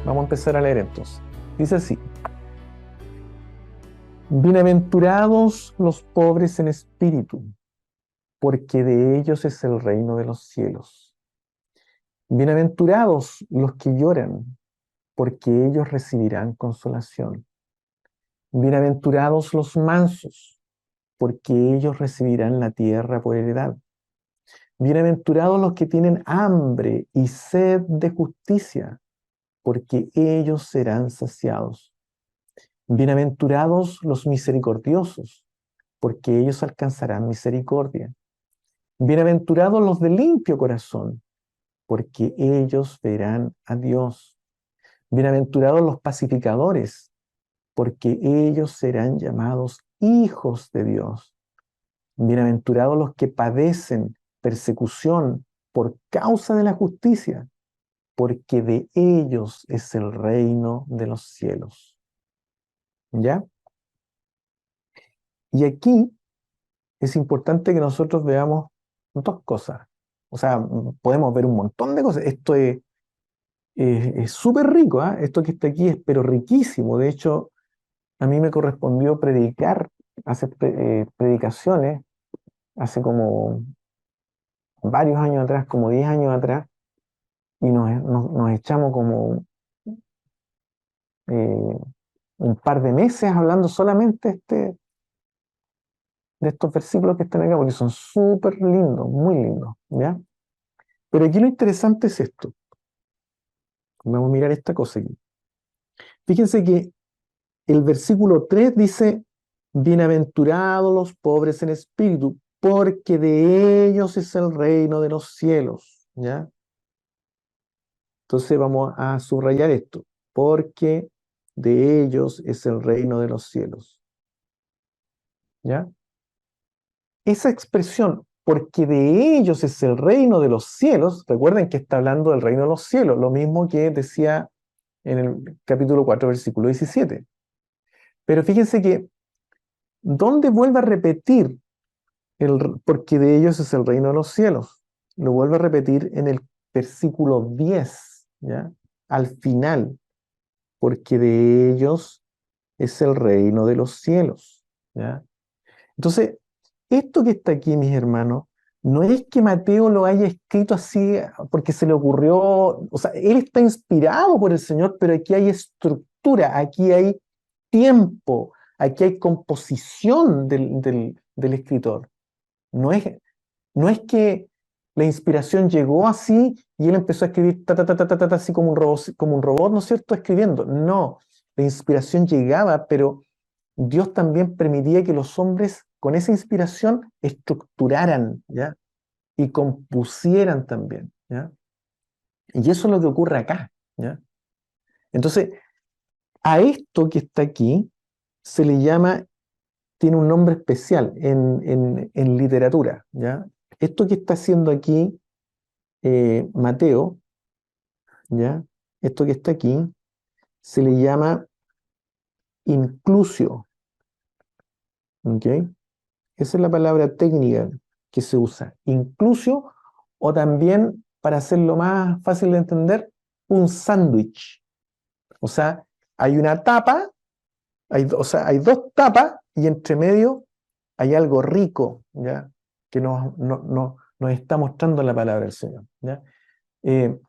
Vamos a empezar a leer entonces. Dice así: bienaventurados los pobres en espíritu, porque de ellos es el reino de los cielos. Bienaventurados los que lloran, porque ellos recibirán consolación. Bienaventurados los mansos, porque ellos recibirán la tierra por heredad. Bienaventurados los que tienen hambre y sed de justicia, porque ellos serán saciados. Bienaventurados los misericordiosos, porque ellos alcanzarán misericordia. Bienaventurados los de limpio corazón, porque ellos verán a Dios. Bienaventurados los pacificadores, porque ellos serán llamados hijos de Dios. Bienaventurados los que padecen persecución por causa de la justicia, porque de ellos es el reino de los cielos. ¿Ya? Y aquí es importante que nosotros veamos dos cosas. O sea, podemos ver un montón de cosas. Esto es súper rico, ¿eh? Esto que está aquí es pero riquísimo. De hecho, a mí me correspondió predicar, hacer predicaciones hace como varios años atrás, como 10 años atrás, y nos echamos como eh, un par de meses hablando solamente de estos versículos que están acá, porque son súper lindos, muy lindos, ¿ya? Pero aquí lo interesante es esto. Vamos a mirar esta cosa aquí. Fíjense que el versículo 3 dice: bienaventurados los pobres en espíritu, porque de ellos es el reino de los cielos, ¿ya? Entonces vamos a subrayar esto: porque de ellos es el reino de los cielos, ¿ya? Esa expresión, porque de ellos es el reino de los cielos, recuerden que está hablando del reino de los cielos, lo mismo que decía en el capítulo 4, versículo 17. Pero fíjense que, ¿dónde vuelve a repetir porque de ellos es el reino de los cielos? Lo vuelve a repetir en el versículo 10, ¿ya? Al final, porque de ellos es el reino de los cielos, ¿ya? Entonces, esto que está aquí, mis hermanos, no es que Mateo lo haya escrito así porque se le ocurrió, o sea, él está inspirado por el Señor, pero aquí hay estructura, aquí hay tiempo, aquí hay composición del escritor. No es, no es que la inspiración llegó así y él empezó a escribir ta, ta, ta, ta, ta, ta, así como un robot, ¿no es cierto?, escribiendo. No, la inspiración llegaba, pero Dios también permitía que los hombres con esa inspiración estructuraran, ¿ya? Y compusieran también, ¿ya? Y eso es lo que ocurre acá, ¿ya? Entonces, a esto que está aquí se le llama, tiene un nombre especial en literatura, ¿ya? Esto que está haciendo aquí Mateo, ¿ya? Esto que está aquí se le llama inclusio, ¿ok? Esa es la palabra técnica que se usa, inclusio, o también, para hacerlo más fácil de entender, un sándwich. O sea, hay una tapa, o sea, hay dos tapas y entre medio hay algo rico, ¿ya? Que nos está mostrando la palabra del Señor, ¿ya? Eh,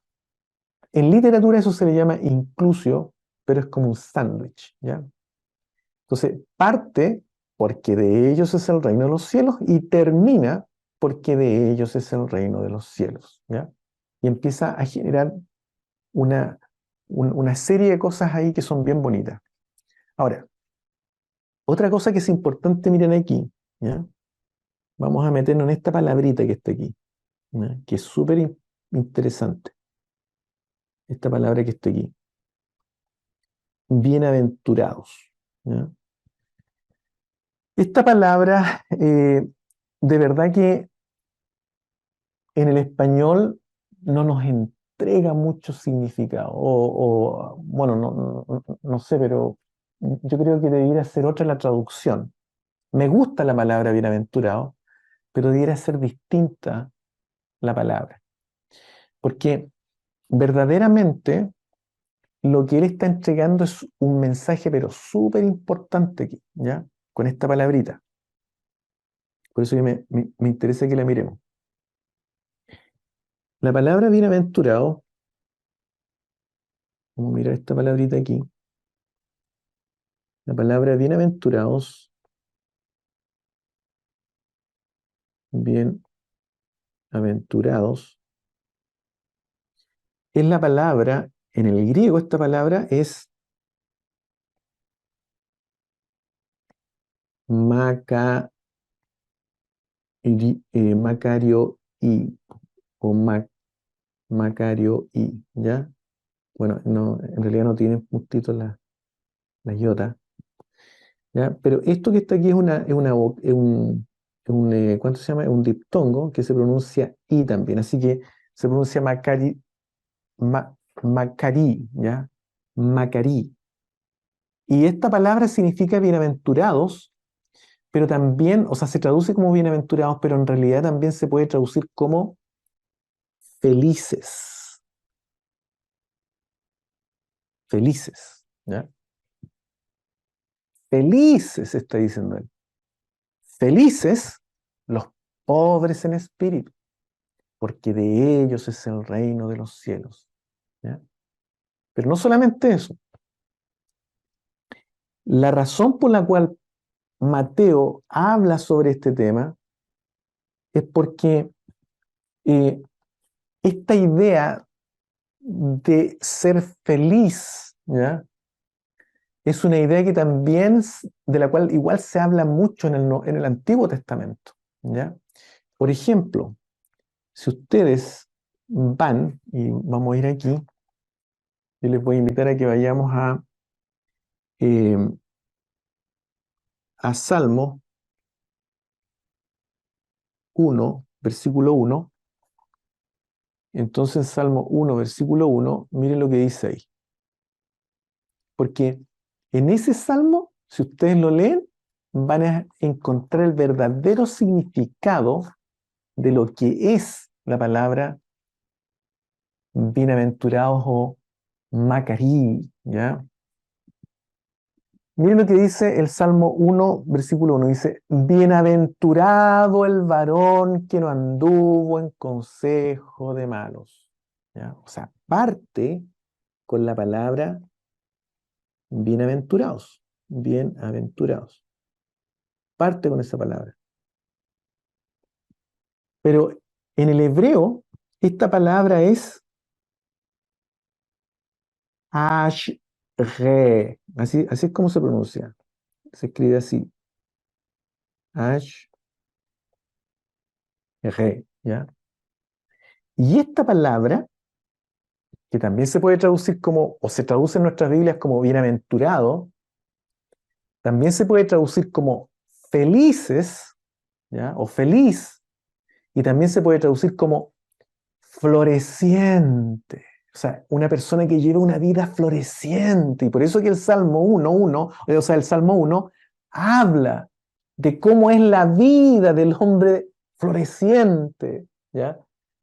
en literatura eso se le llama inclusio, pero es como un sándwich, ¿ya? Entonces, parte porque de ellos es el reino de los cielos y termina porque de ellos es el reino de los cielos, ¿ya? Y empieza a generar una, una serie de cosas ahí que son bien bonitas. Ahora, otra cosa que es importante, miren aquí, ¿ya? Vamos a meternos en esta palabrita que está aquí, ¿ya? Que es súper interesante, esta palabra que está aquí. Bienaventurados, ¿ya? Esta palabra, de verdad que en el español no nos entrega mucho significado, bueno, no sé, pero yo creo que debiera ser otra la traducción. Me gusta la palabra bienaventurado, pero debiera ser distinta la palabra, porque verdaderamente lo que él está entregando es un mensaje, pero súper importante aquí, ¿ya? Con esta palabrita. Por eso que me interesa que la miremos. La palabra bienaventurado, vamos a mirar esta palabrita aquí. La palabra bienaventurados, bienaventurados, es la palabra, en el griego esta palabra es macario i o macario i, ¿ya? Bueno, no, en realidad no tiene puntito la iota, ¿ya? Pero esto que está aquí ¿cuánto se llama? Un diptongo que se pronuncia i también, así que se pronuncia macarí, ¿ya? Macarí. Y esta palabra significa bienaventurados, pero también, o sea, se traduce como bienaventurados, pero en realidad también se puede traducir como felices, felices, ¿ya? Felices, está diciendo él. Felices los pobres en espíritu, porque de ellos es el reino de los cielos, ¿ya? Pero no solamente eso. La razón por la cual Mateo habla sobre este tema es porque eh, esta idea de ser feliz, ¿ya? Es una idea que también, de la cual igual se habla mucho en el Antiguo Testamento, ¿ya? Por ejemplo, si ustedes van, y vamos a ir aquí, yo les voy a invitar a que vayamos eh, a Salmo 1, versículo 1. Entonces, Salmo 1, versículo 1, miren lo que dice ahí. Porque en ese salmo, si ustedes lo leen, van a encontrar el verdadero significado de lo que es la palabra bienaventurados o macarí, ¿ya? Miren lo que dice el Salmo 1, versículo 1, dice, bienaventurado el varón que no anduvo en consejo de malos, ¿ya? O sea, parte con la palabra bienaventurados, bienaventurados, parte con esa palabra. Pero en el hebreo, esta palabra es ashre, así es como se pronuncia, se escribe así, ashre, ¿ya? Y esta palabra, que también se puede traducir como, o se traduce en nuestras Biblias como bienaventurado, también se puede traducir como felices, ¿ya? O feliz, y también se puede traducir como floreciente. O sea, una persona que lleva una vida floreciente. Y por eso que el Salmo 1:1, o sea, el Salmo 1 habla de cómo es la vida del hombre floreciente, ¿ya?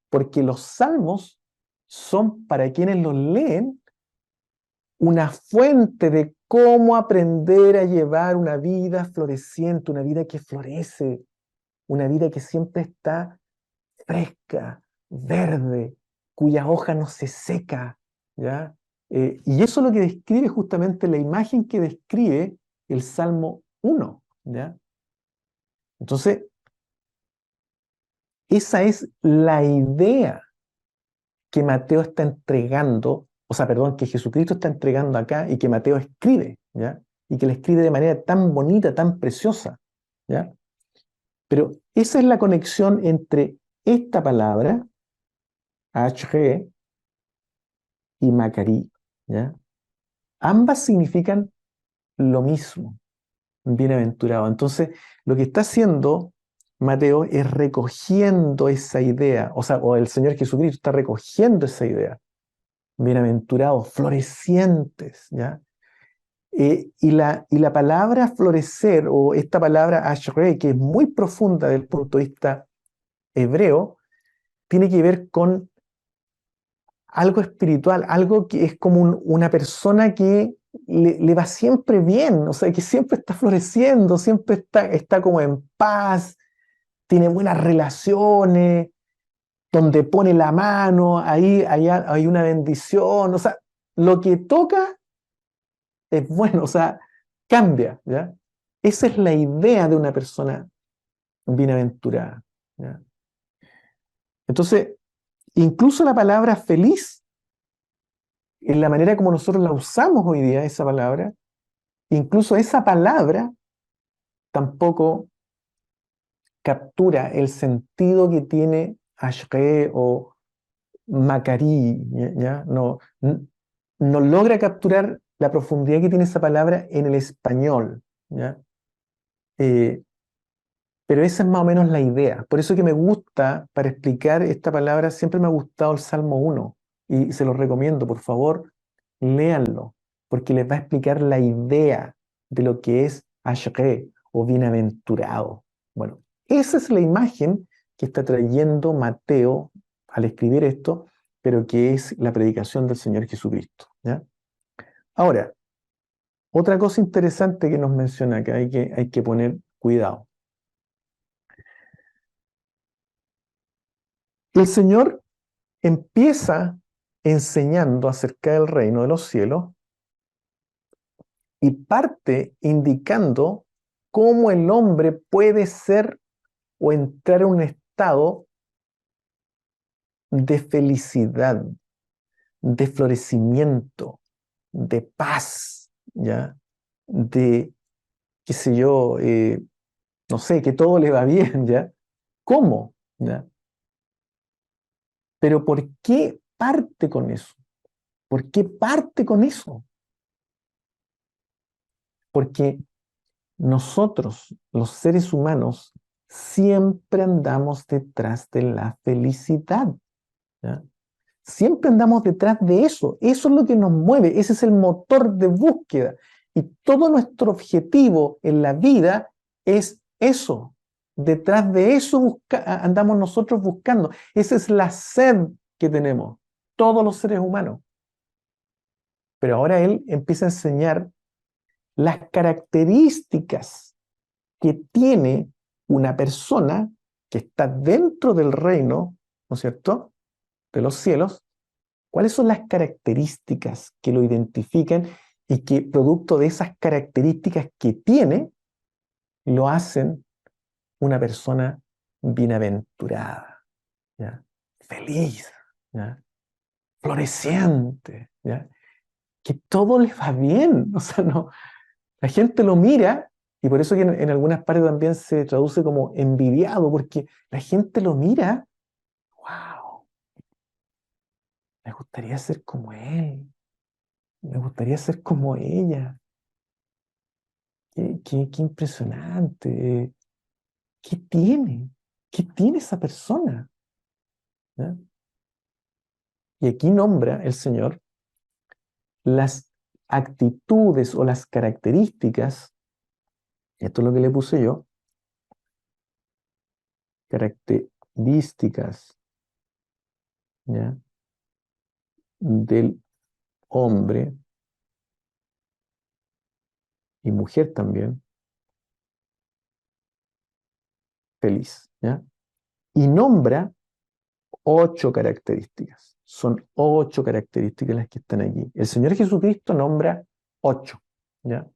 Porque los salmos son, para quienes los leen, una fuente de cómo aprender a llevar una vida floreciente, una vida que florece, una vida que siempre está fresca, verde, cuya hoja no se seca, ¿ya? Y eso es lo que describe justamente la imagen que describe el Salmo 1, ¿ya? Entonces, esa es la idea que Mateo está entregando, o sea, perdón, que Jesucristo está entregando acá y que Mateo escribe, ¿ya? Y que la escribe de manera tan bonita, tan preciosa, ¿ya? Pero esa es la conexión entre esta palabra, HG, y Macarí, ¿ya? Ambas significan lo mismo, bienaventurado. Entonces, lo que está haciendo Mateo es recogiendo esa idea, o sea, o el Señor Jesucristo está recogiendo esa idea. Bienaventurados, florecientes, ¿ya? Y la palabra florecer, o esta palabra ashrei, que es muy profunda desde el punto de vista hebreo, tiene que ver con algo espiritual, algo que es como una persona que le va siempre bien, o sea, que siempre está floreciendo, siempre está como en paz, tiene buenas relaciones, donde pone la mano, ahí hay una bendición, o sea, lo que toca es bueno, o sea, cambia, ¿ya? Esa es la idea de una persona bienaventurada, ¿ya? Entonces, incluso la palabra feliz, en la manera como nosotros la usamos hoy día, esa palabra, incluso esa palabra tampoco captura el sentido que tiene Ashre o Macari, ¿ya? No logra capturar la profundidad que tiene esa palabra en el español, ¿ya? Eh, pero esa es más o menos la idea. Por eso que me gusta, para explicar esta palabra, siempre me ha gustado el Salmo 1 y se lo recomiendo, por favor, léanlo, porque les va a explicar la idea de lo que es Ashre o bienaventurado. Bueno, esa es la imagen que está trayendo Mateo al escribir esto, pero que es la predicación del Señor Jesucristo, ¿ya? Ahora, otra cosa interesante que nos menciona que hay que poner cuidado. El Señor empieza enseñando acerca del reino de los cielos y parte indicando cómo el hombre puede ser o entrar en un estado de felicidad, de florecimiento, de paz, ¿ya? De, qué sé yo, no sé, que todo le va bien, ¿ya? ¿Cómo? ¿Ya? Pero ¿por qué parte con eso? ¿Por qué parte con eso? Porque nosotros, los seres humanos, siempre andamos detrás de la felicidad, ¿ya? Siempre andamos detrás de eso. Eso es lo que nos mueve. Ese es el motor de búsqueda. Y todo nuestro objetivo en la vida es eso. Detrás de eso andamos nosotros buscando. Esa es la sed que tenemos, todos los seres humanos. Pero ahora él empieza a enseñar las características que tiene una persona que está dentro del reino, ¿no es cierto?, de los cielos. ¿Cuáles son las características que lo identifican y que producto de esas características que tiene, lo hacen una persona bienaventurada, ¿ya? Feliz, ¿ya? Floreciente, ¿ya? Que todo le va bien, o sea, no, la gente lo mira y por eso que en algunas partes también se traduce como envidiado, porque la gente lo mira, wow, me gustaría ser como él, me gustaría ser como ella, qué impresionante, qué tiene, qué tiene esa persona, ¿ya? Y aquí nombra el Señor las actitudes o las características, esto es lo que le puse yo, características, ¿ya?, del hombre y mujer también, feliz, ¿ya? Y nombra 8 características. Son 8 características las que están aquí. El Señor Jesucristo nombra 8, ¿ya?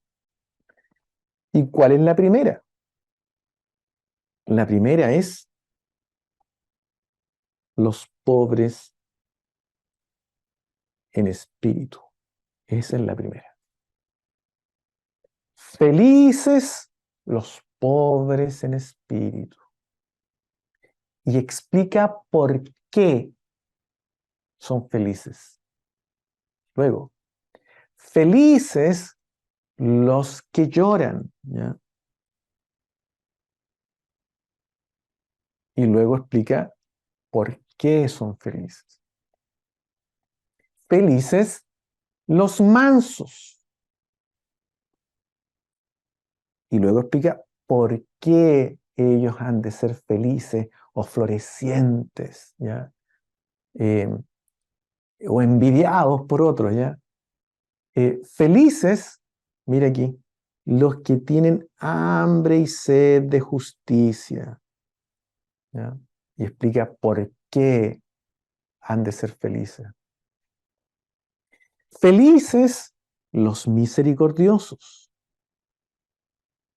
¿Y cuál es la primera? La primera es los pobres en espíritu. Esa es la primera. Felices los pobres en espíritu. Y explica por qué son felices. Luego, felices los que lloran, ¿ya? Y luego explica por qué son felices. Felices los mansos. Y luego explica por qué ellos han de ser felices o florecientes, ¿ya? o envidiados por otros, ¿ya? Felices, mira aquí, los que tienen hambre y sed de justicia, ¿ya? Y explica por qué han de ser felices. Felices los misericordiosos,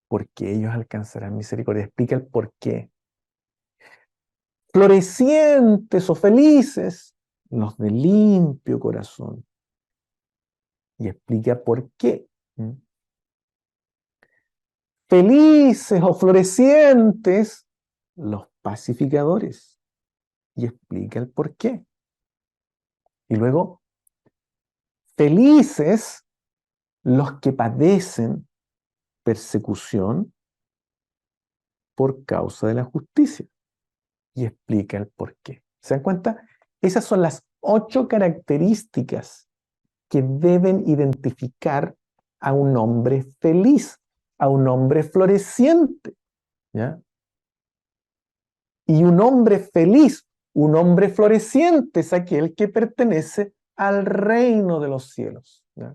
porque ellos alcanzarán misericordia. Explica el por qué. Florecientes o felices los de limpio corazón. Y explica por qué. Felices o florecientes los pacificadores. Y explica el por qué. Y luego, felices los que padecen persecución por causa de la justicia. Y explica el por qué. ¿Se dan cuenta? Esas son las 8 características que deben identificar a un hombre feliz, a un hombre floreciente, ¿ya? Y un hombre feliz, un hombre floreciente es aquel que pertenece al reino de los cielos, ¿ya?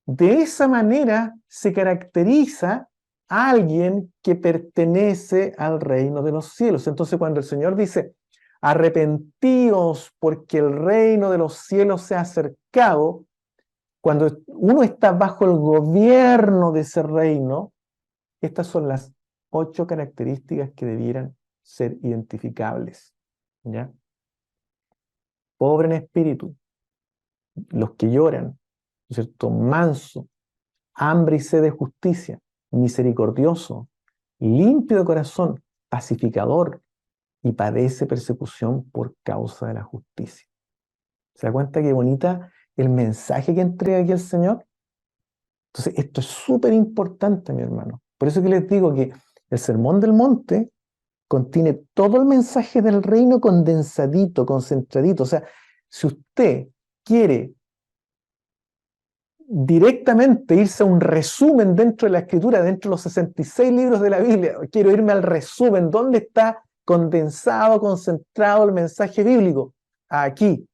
De esa manera se caracteriza a alguien que pertenece al reino de los cielos. Entonces, cuando el Señor dice, arrepentíos porque el reino de los cielos se ha acercado, cuando uno está bajo el gobierno de ese reino, estas son las 8 características que debieran ser identificables, ¿ya? Pobre en espíritu, los que lloran, ¿no es cierto? Manso, hambre y sed de justicia, misericordioso, limpio de corazón, pacificador y padece persecución por causa de la justicia. ¿Se da cuenta qué bonita el mensaje que entrega aquí el Señor? Entonces, esto es súper importante, mi hermano. Por eso que les digo que el Sermón del Monte contiene todo el mensaje del reino condensadito, concentradito. O sea, si usted quiere directamente irse a un resumen dentro de la Escritura, dentro de los 66 libros de la Biblia, quiero irme al resumen, ¿dónde está condensado, concentrado el mensaje bíblico? Aquí,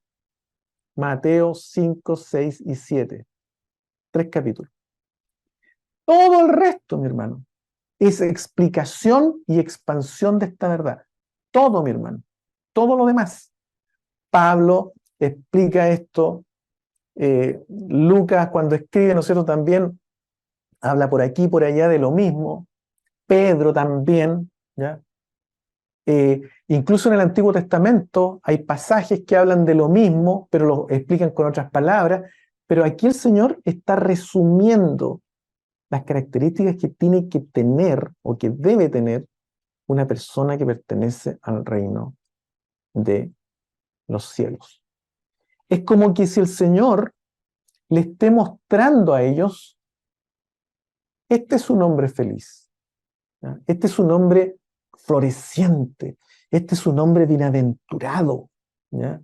Mateo 5, 6 y 7. 3 capítulos. Todo el resto, mi hermano, es explicación y expansión de esta verdad. Todo, mi hermano. Todo lo demás. Pablo explica esto. Lucas, cuando escribe, ¿no es cierto?, también habla por aquí, por allá de lo mismo. Pedro también, ¿ya? Incluso en el Antiguo Testamento hay pasajes que hablan de lo mismo, pero lo explican con otras palabras. Pero aquí el Señor está resumiendo las características que tiene que tener o que debe tener una persona que pertenece al reino de los cielos. Es como que si el Señor le esté mostrando a ellos, este es un hombre feliz, ¿ya? Este es un hombre floreciente, este es un hombre bienaventurado, ¿ya?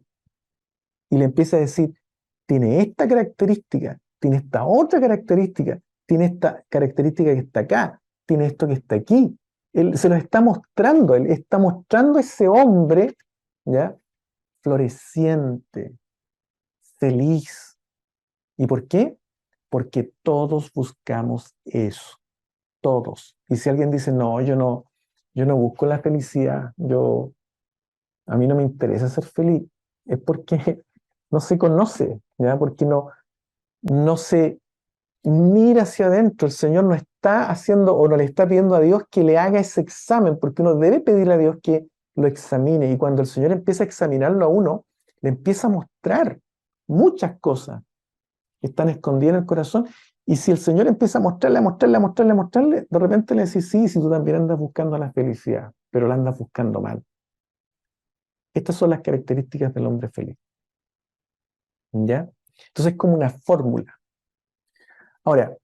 Y le empieza a decir, tiene esta característica, tiene esta otra característica, tiene esta característica que está acá, tiene esto que está aquí. Él se lo está mostrando, él está mostrando a ese hombre, ¿ya?, floreciente, feliz. ¿Y por qué? Porque todos buscamos eso, todos. Y si alguien dice, no, yo no busco la felicidad, a mí no me interesa ser feliz, es porque no se conoce, ¿ya? Porque no se mira hacia adentro. El Señor no está haciendo o no le está pidiendo a Dios que le haga ese examen, porque uno debe pedirle a Dios que lo examine. Y cuando el Señor empieza a examinarlo a uno, le empieza a mostrar muchas cosas que están escondidas en el corazón. Y si el Señor empieza a mostrarle, a mostrarle, a mostrarle, a mostrarle, de repente le dice, sí, si tú también andas buscando la felicidad, pero la andas buscando mal. Estas son las características del hombre feliz, ¿ya? Entonces es como una fórmula. Ahora,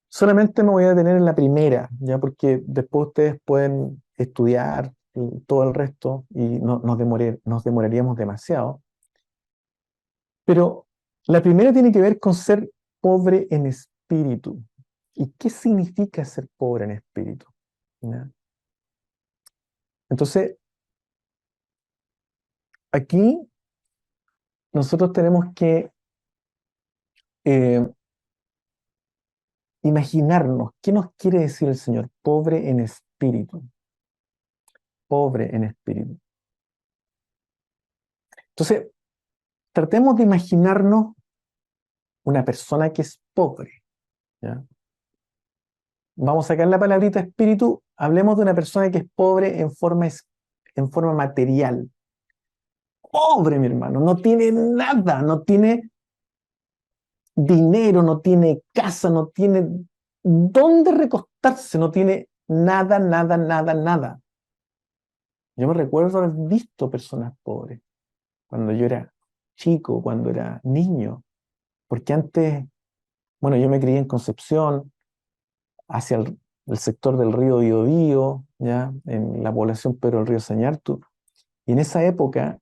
solamente me voy a detener en la primera, ¿ya? Porque después ustedes pueden estudiar todo el resto y nos demoraríamos demasiado. Pero la primera tiene que ver con ser pobre en espíritu. ¿Y qué significa ser pobre en espíritu? ¿Ya? Entonces, aquí nosotros tenemos que eh, imaginarnos qué nos quiere decir el Señor, pobre en espíritu, pobre en espíritu. Entonces, tratemos de imaginarnos una persona que es pobre, ¿ya? Vamos a sacar la palabrita espíritu, hablemos de una persona que es pobre en forma material. Pobre, mi hermano, no tiene nada, no tiene dinero, no tiene casa, no tiene dónde recostarse, no tiene nada, nada, nada, nada. Yo me recuerdo haber visto personas pobres cuando yo era chico, cuando era niño, porque antes, bueno, yo me crié en Concepción, hacia el sector del río Biobío, ya, en la población Pedro del Río Sañartu, y en esa época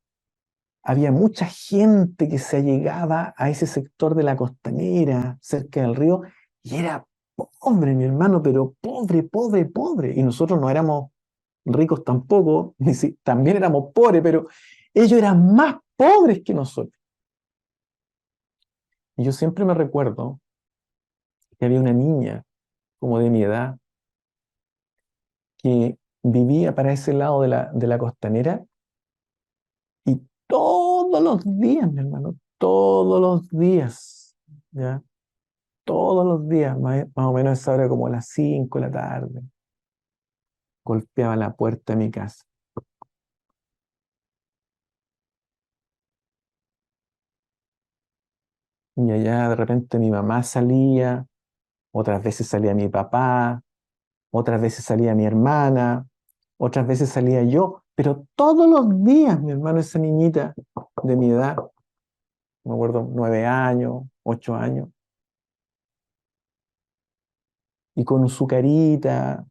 había mucha gente que se allegaba a ese sector de la costanera, cerca del río, y era pobre, mi hermano, pero pobre, pobre, pobre. Y nosotros no éramos ricos tampoco, también éramos pobres, pero ellos eran más pobres que nosotros. Y yo siempre me recuerdo que había una niña como de mi edad que vivía para ese lado de la costanera y todos los días, mi hermano, todos los días, ¿ya? Todos los días, más o menos a esa hora como a las 5 de la tarde, golpeaba la puerta de mi casa. Y allá de repente mi mamá salía, otras veces salía mi papá, otras veces salía mi hermana, otras veces salía yo, pero todos los días, mi hermano, esa niñita de mi edad, me acuerdo, 9 años, 8 años, y con su carita,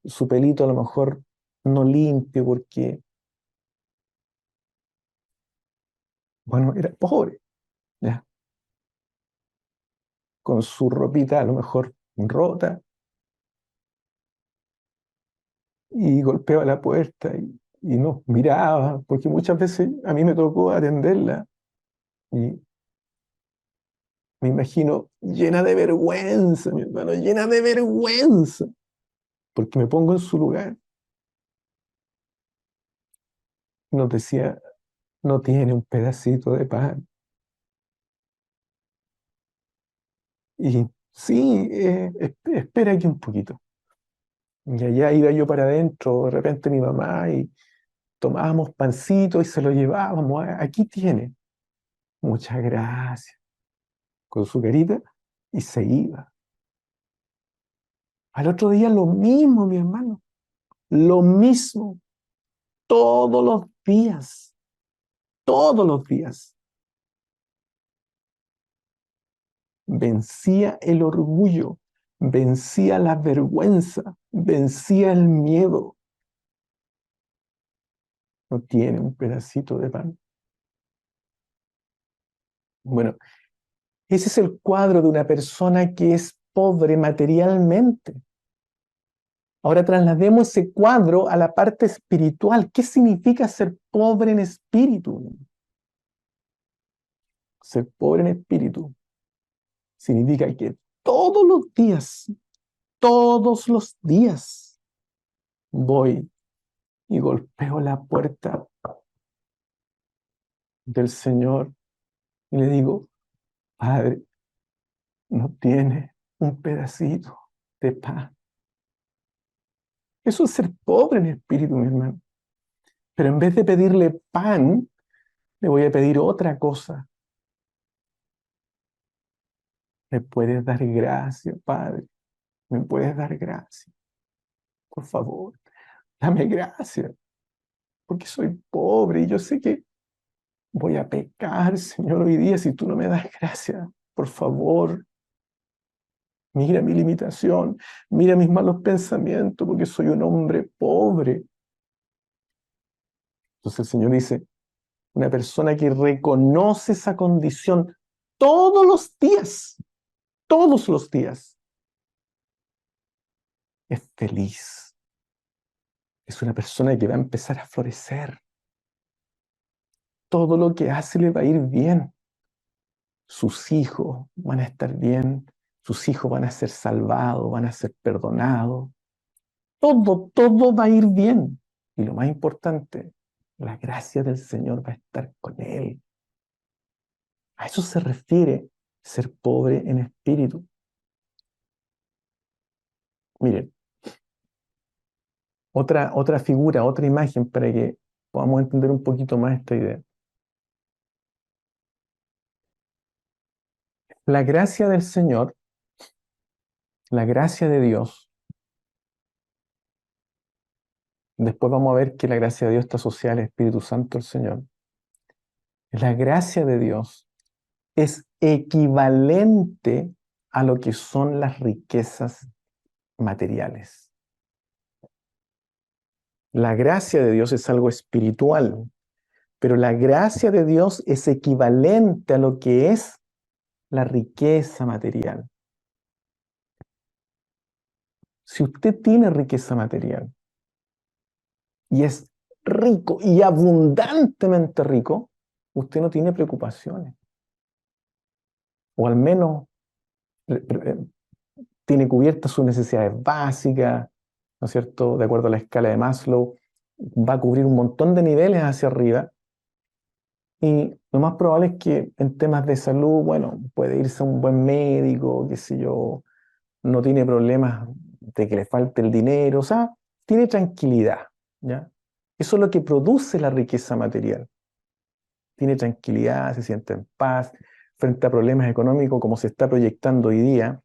su pelito a lo mejor no limpio porque, bueno, era pobre, ¿ya? Con su ropita a lo mejor rota, y golpeaba la puerta y nos miraba, porque muchas veces a mí me tocó atenderla y me imagino llena de vergüenza, mi hermano, llena de vergüenza, porque me pongo en su lugar. Nos decía, no tiene un pedacito de pan. Y sí, espera aquí un poquito. Y allá iba yo para adentro, de repente mi mamá, y tomábamos pancito y se lo llevábamos. Aquí tiene. Muchas gracias. Con su carita y se iba. Al otro día lo mismo, mi hermano. Lo mismo. Todos los días. Todos los días. Vencía el orgullo, vencía la vergüenza, vencía el miedo. No tiene un pedacito de pan. Bueno, ese es el cuadro de una persona que es pobre materialmente. Ahora traslademos ese cuadro a la parte espiritual. ¿Qué significa ser pobre en espíritu? Ser pobre en espíritu significa que todos los días, voy y golpeo la puerta del Señor y le digo, Padre, no tiene un pedacito de pan. Eso es ser pobre en espíritu, mi hermano. Pero en vez de pedirle pan, le voy a pedir otra cosa. ¿Me puedes dar gracia, Padre? ¿Me puedes dar gracia? Por favor, dame gracia, porque soy pobre y yo sé que voy a pecar, Señor, hoy día si tú no me das gracia. Por favor, mira mi limitación, mira mis malos pensamientos, porque soy un hombre pobre. Entonces el Señor dice, una persona que reconoce esa condición todos los días, es feliz. Es una persona que va a empezar a florecer. todo lo que hace le va a ir bien. Sus hijos van a estar bien, sus hijos van a ser salvados, van a ser perdonados. Todo va a ir bien. Y lo más importante, la gracia del Señor va a estar con él. A eso se refiere ser pobre en espíritu. Miren, otra figura, otra imagen para que podamos entender un poquito más esta idea. La gracia del Señor, la gracia de Dios, después vamos a ver que la gracia de Dios está asociada al Espíritu Santo del Señor. La gracia de Dios es equivalente a lo que son las riquezas materiales. La gracia de Dios es algo espiritual, pero la gracia de Dios es equivalente a lo que es la riqueza material. Si usted tiene riqueza material y es rico y abundantemente rico, usted no tiene preocupaciones. O al menos tiene cubiertas sus necesidades básicas, ¿no es cierto? De acuerdo a la escala de Maslow, va a cubrir un montón de niveles hacia arriba. Y lo más probable es que en temas de salud, bueno, puede irse a un buen médico, qué sé yo, no tiene problemas de que le falte el dinero, o sea, tiene tranquilidad, ¿ya? Eso es lo que produce la riqueza material. Tiene tranquilidad, se siente en paz frente a problemas económicos como se está proyectando hoy día,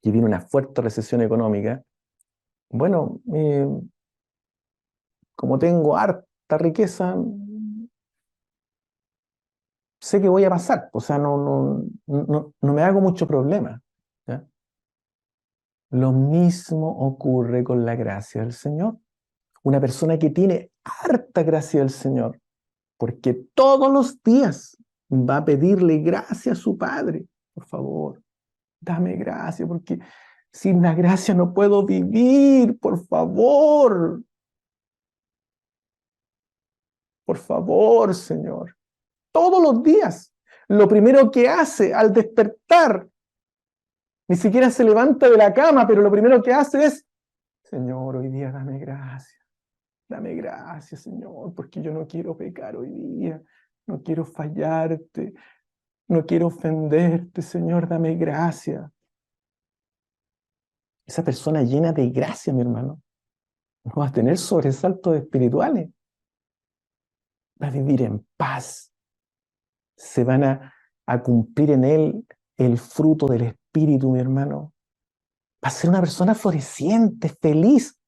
que viene una fuerte recesión económica. Bueno, como tengo harta riqueza, sé que voy a pasar, o sea, no me hago mucho problema, ¿ya? Lo mismo ocurre con la gracia del Señor. Una persona que tiene harta gracia del Señor, porque todos los días va a pedirle gracia a su Padre. Por favor, dame gracia, porque sin la gracia no puedo vivir, por favor, Señor. Todos los días. Lo primero que hace al despertar, ni siquiera se levanta de la cama, pero lo primero que hace es, Señor, hoy día dame gracia. Dame gracia, Señor, porque yo no quiero pecar hoy día, no quiero fallarte, no quiero ofenderte, Señor, dame gracia. Esa persona llena de gracia, mi hermano, no va a tener sobresaltos espirituales, va a vivir en paz, se van a cumplir en él el fruto del Espíritu, mi hermano. Va a ser una persona floreciente, feliz,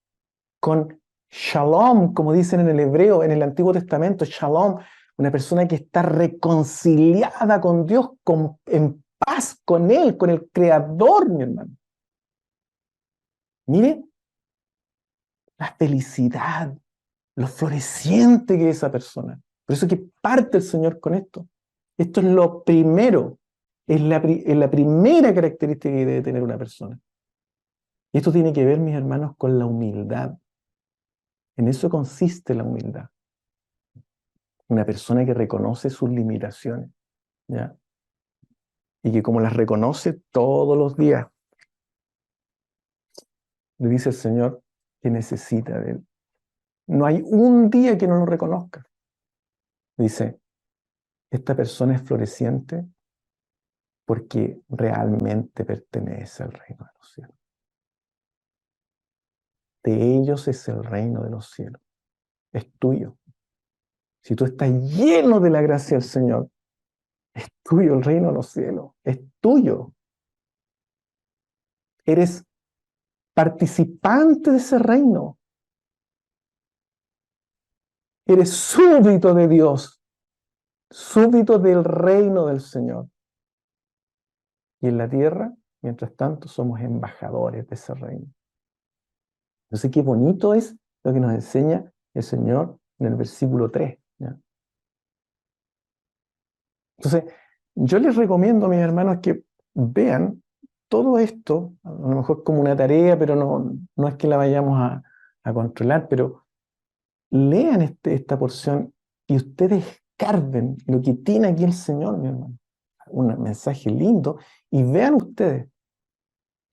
con shalom, como dicen en el hebreo, en el Antiguo Testamento, shalom, una persona que está reconciliada con Dios, en paz con Él, con el Creador, mi hermano. Mire la felicidad, lo floreciente que es esa persona. Por eso que parte el Señor con esto. Esto es lo primero, es la primera característica que debe tener una persona. Y esto tiene que ver, mis hermanos, con la humildad. En eso consiste la humildad. Una persona que reconoce sus limitaciones, ¿ya? Y que como las reconoce todos los días, le dice al Señor que necesita de Él. No hay un día que no lo reconozca. Dice, esta persona es floreciente porque realmente pertenece al reino de los cielos. De ellos es el reino de los cielos. Es tuyo. Si tú estás lleno de la gracia del Señor, es tuyo el reino de los cielos. Es tuyo. Eres participante de ese reino. Eres súbdito de Dios, súbdito del reino del Señor. Y en la tierra, mientras tanto, somos embajadores de ese reino. Entonces, qué bonito es lo que nos enseña el Señor en el versículo 3, ¿ya? Entonces, yo les recomiendo a mis hermanos que vean todo esto, a lo mejor como una tarea, pero no es que la vayamos a controlar, pero lean esta porción y ustedes escarben lo que tiene aquí el Señor, mi hermano. Un mensaje lindo. Y vean ustedes,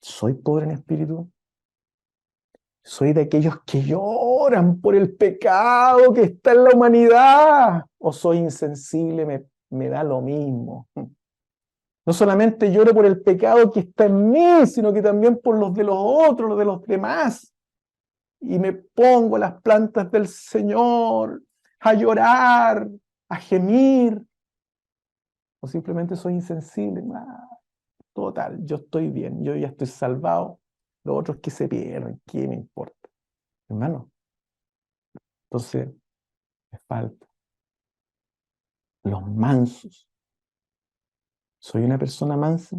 ¿soy pobre en espíritu? ¿Soy de aquellos que lloran por el pecado que está en la humanidad? ¿O soy insensible? Me da lo mismo. No solamente lloro por el pecado que está en mí, sino que también por los de los otros, los de los demás. Y me pongo a las plantas del Señor a llorar, a gemir. O simplemente soy insensible. Total, yo estoy bien, yo ya estoy salvado. Los otros que se pierden, ¿qué me importa? Hermano, entonces me falta. Los mansos. ¿Soy una persona mansa?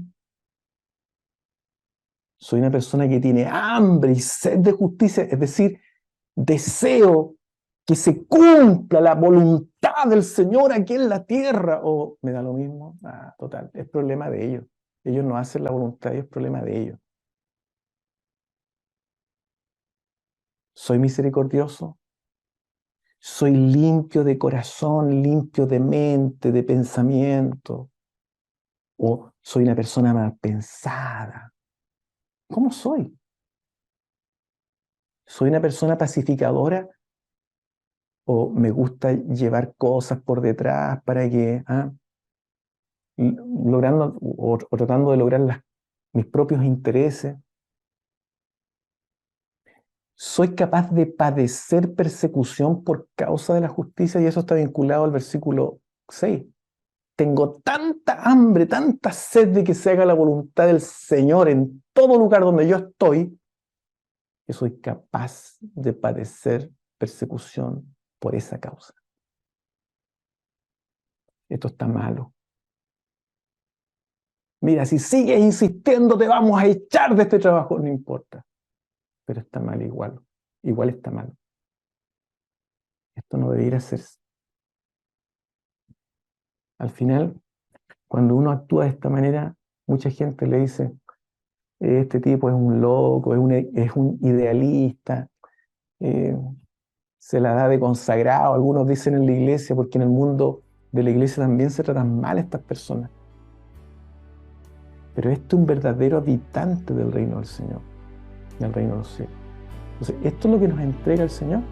¿Soy una persona que tiene hambre y sed de justicia? Es decir, deseo que se cumpla la voluntad del Señor aquí en la tierra. ¿O me da lo mismo? Total, es problema de ellos. Ellos no hacen la voluntad, es problema de ellos. ¿Soy misericordioso? ¿Soy limpio de corazón, limpio de mente, de pensamiento? ¿O soy una persona mal pensada? ¿Cómo soy? ¿Soy una persona pacificadora o me gusta llevar cosas por detrás para que, logrando o tratando de lograr mis propios intereses? ¿Soy capaz de padecer persecución por causa de la justicia? Y eso está vinculado al versículo 6. Tengo tanta hambre, tanta sed de que se haga la voluntad del Señor en todo lugar donde yo estoy, que soy capaz de padecer persecución por esa causa. Esto está malo. Mira, si sigues insistiendo, te vamos a echar de este trabajo, no importa. Pero está mal igual. Igual está mal. Esto no debería hacerse. Al final, cuando uno actúa de esta manera, mucha gente le dice, este tipo es un loco, es un idealista, se la da de consagrado, algunos dicen en la iglesia, porque en el mundo de la iglesia también se tratan mal a estas personas. Pero este es un verdadero habitante del reino del Señor, del reino de los cielos. Entonces, esto es lo que nos entrega el Señor.